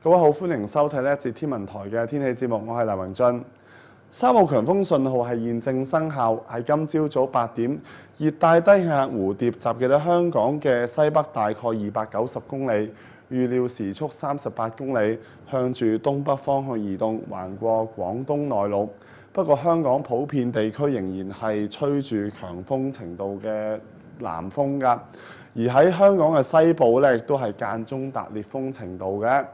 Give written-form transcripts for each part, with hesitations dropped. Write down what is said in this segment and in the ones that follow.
各位好，歡迎收睇呢一節天文台嘅天氣節目，我係黎榮俊。3號強風信號係現正生效，喺今朝早8點，熱帶低氣壓蝴蝶集結喺香港嘅西北大概290公里，預料時速38公里，向住東北方向移動，橫過廣東內陸。不過香港普遍地區仍然係吹住強風程度嘅南風㗎，而喺香港嘅西部咧，亦都係間中達烈風程度嘅。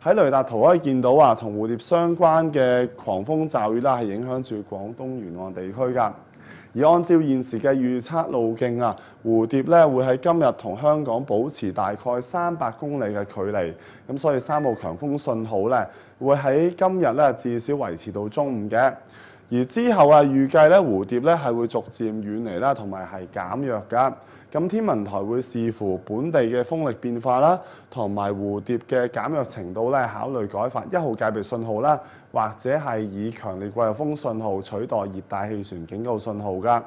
喺雷達圖可以見到啊，同蝴蝶相關嘅狂風驟雨啦，係影響住廣東沿岸地區㗎。而按照現時嘅預測路徑啊，蝴蝶咧會喺今日同香港保持大概300公里嘅距離，咁所以3號強風信號咧會喺今日咧至少維持到中午嘅。而之後啊，預計咧蝴蝶咧係會逐漸遠離啦，同埋係減弱㗎。咁天文台會視乎本地嘅風力變化啦，同埋蝴蝶嘅減弱程度咧，考慮改發1號戒備信號啦，或者係以強烈季候風信號取代熱帶氣旋警告信號㗎。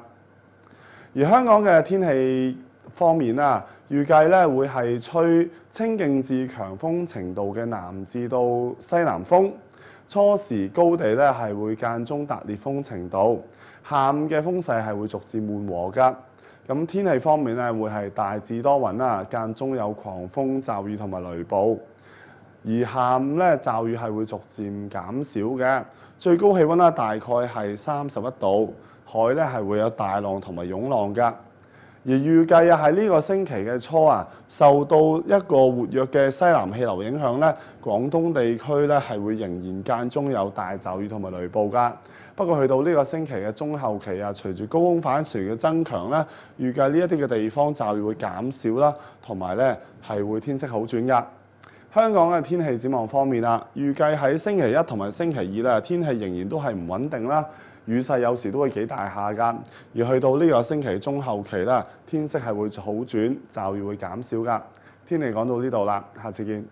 而香港嘅天氣方面啦，預計咧會係吹清勁至強風程度嘅南至到西南風，初時高地咧係會間中達烈風程度，下午嘅風勢係會逐漸緩和㗎。咁天氣方面咧，會係大致多雲啦，間中有狂風驟雨同埋雷暴。而下午咧，驟雨係會逐漸減少嘅。最高氣温啦，大概係31度，海咧係會有大浪同埋湧浪㗎。而預計啊，喺呢個星期嘅初啊，受到一個活躍嘅西南氣流影響咧，廣東地區咧係會仍然間中有大驟雨同埋雷暴㗎。不過去到呢個星期嘅中後期啊，隨住高空反旋嘅增強咧，預計呢一啲嘅地方驟雨會減少啦，同埋咧係會天色好轉㗎。香港嘅天氣展望方面啊，預計喺星期一同埋星期二咧，天氣仍然都係唔穩定啦，雨勢有時都會幾大下㗎。而去到呢個星期中後期啦，天色係會好轉，驟雨會減少㗎。天氣講到呢度啦，下次見。